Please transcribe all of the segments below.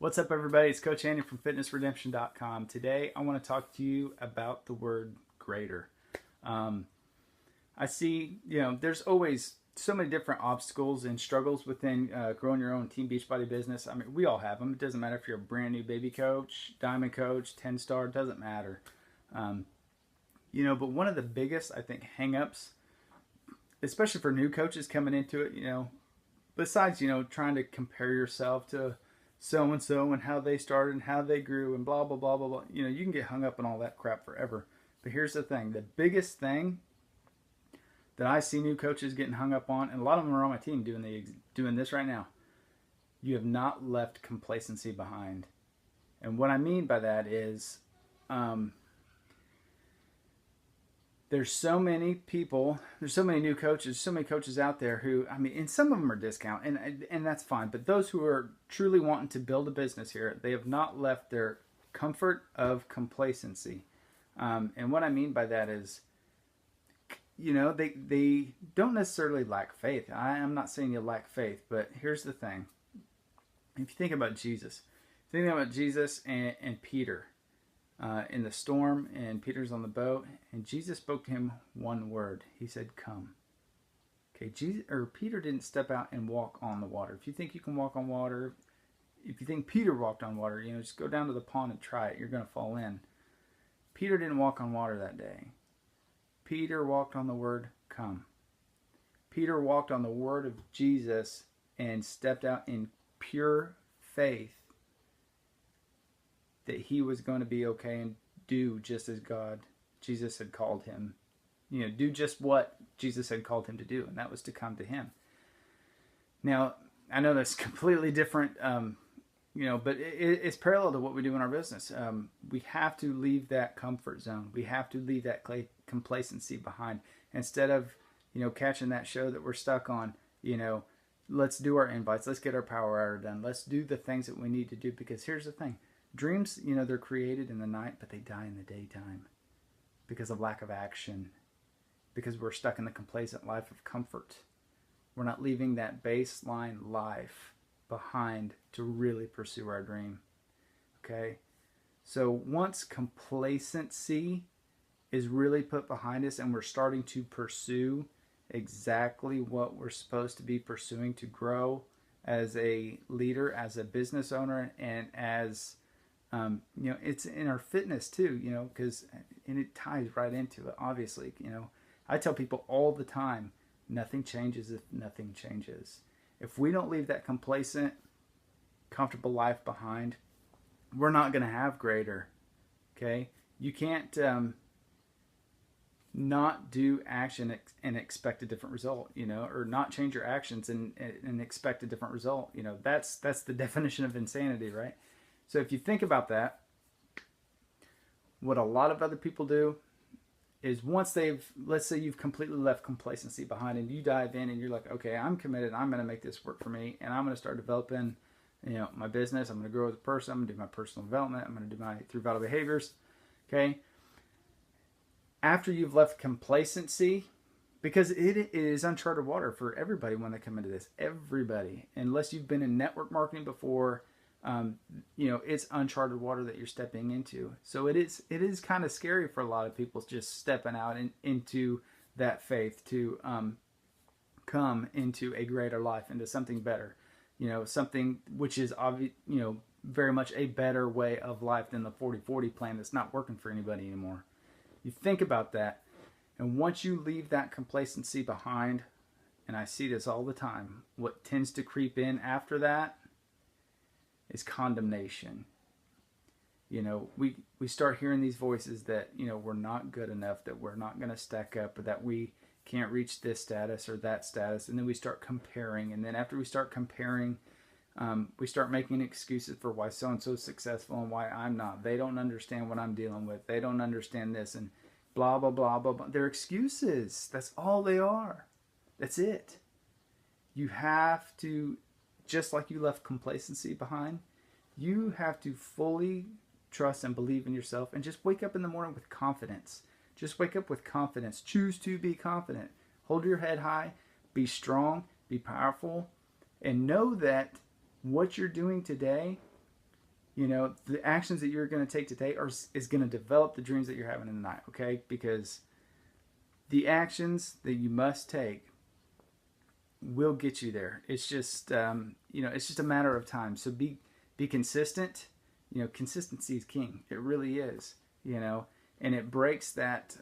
What's up, everybody? It's Coach Andy from FitnessRedemption.com. Today, I want to talk to you about the word greater. I see, there's always so many different obstacles and struggles within growing your own team Beachbody business. I mean, we all have them. It doesn't matter if you're a brand new baby coach, diamond coach, 10-star, doesn't matter. But one of the biggest, I think, hang-ups, especially for new coaches coming into it, besides, trying to compare yourself to so-and-so and how they started and how they grew and blah, blah, blah, blah, blah. You can get hung up on all that crap forever. But here's the thing. The biggest thing that I see new coaches getting hung up on, and a lot of them are on my team doing this right now, you have not left complacency behind. And what I mean by that is there's so many people, there's so many new coaches, so many coaches out there who, and some of them are discount, and that's fine. But those who are truly wanting to build a business here, they have not left their comfort of complacency. And what I mean by that is, they don't necessarily lack faith. I'm not saying you lack faith, but here's the thing. If you think about Jesus, and Peter, in the storm, and Peter's on the boat, and Jesus spoke to him one word. He said, "Come." Okay, Peter didn't step out and walk on the water. If you think you can walk on water, if you think Peter walked on water, just go down to the pond and try it. You're going to fall in. Peter didn't walk on water that day. Peter walked on the word, "Come." Peter walked on the word of Jesus and stepped out in pure faith that he was going to be okay and do just as Jesus had called him. Do just what Jesus had called him to do, and that was to come to him. Now, I know that's completely different, but it's parallel to what we do in our business. We have to leave that comfort zone. We have to leave that complacency behind. Instead of, catching that show that we're stuck on, let's do our invites. Let's get our power hour done. Let's do the things that we need to do, because here's the thing. Dreams, they're created in the night, but they die in the daytime because of lack of action, because we're stuck in the complacent life of comfort. We're not leaving that baseline life behind to really pursue our dream. Okay? So once complacency is really put behind us and we're starting to pursue exactly what we're supposed to be pursuing to grow as a leader, as a business owner, and as it's in our fitness too, and it ties right into it, obviously. I tell people all the time, nothing changes if nothing changes. If we don't leave that complacent, comfortable life behind, we're not going to have greater, okay? You can't not do action and expect a different result, or not change your actions and expect a different result. That's the definition of insanity, right? So if you think about that, what a lot of other people do is once let's say you've completely left complacency behind and you dive in and you're like, okay, I'm committed. I'm going to make this work for me, and I'm going to start developing, my business. I'm going to grow as a person. I'm going to do my personal development. I'm going to do my through vital behaviors. Okay. After you've left complacency, because it is uncharted water for everybody when they come into this. Everybody, unless you've been in network marketing before. It's uncharted water that you're stepping into. So it is kind of scary for a lot of people just stepping out into that faith to come into a greater life, into something better, something which is very much a better way of life than the 40-40 plan that's not working for anybody anymore. You think about that, and once you leave that complacency behind, and I see this all the time, what tends to creep in after that is condemnation. We start hearing these voices that, we're not good enough, that we're not going to stack up, or that we can't reach this status or that status. And then we start comparing. And then after we start comparing, we start making excuses for why so-and-so is successful and why I'm not. They don't understand what I'm dealing with. They don't understand this, and blah, blah, blah, blah, blah. They're excuses. That's all they are. That's it. You have to, just like you left complacency behind, you have to fully trust and believe in yourself, and just wake up in the morning with confidence. Just wake up with confidence. Choose to be confident. Hold your head high. Be strong. Be powerful. And know that what you're doing today You know, the actions that you're going to take today is going to develop the dreams that you're having in the night, okay? Because the actions that you must take will get you there. It's just, it's just a matter of time. So be consistent. You know, consistency is king. It really is, and it breaks that,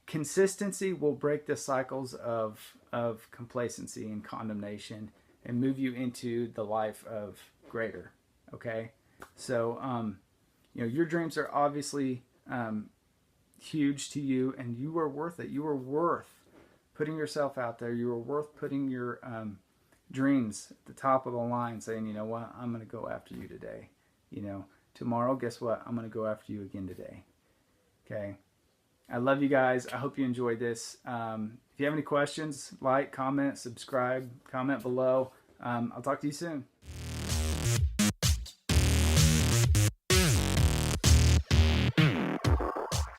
consistency will break the cycles of complacency and condemnation and move you into the life of greater. Okay. So, your dreams are obviously, huge to you, and you are worth it. You are worth putting yourself out there. You are worth putting your, dreams at the top of the line, saying, you know what, I'm going to go after you today. Tomorrow, guess what? I'm going to go after you again today. Okay. I love you guys. I hope you enjoyed this. If you have any questions, like, comment, subscribe, comment below. I'll talk to you soon.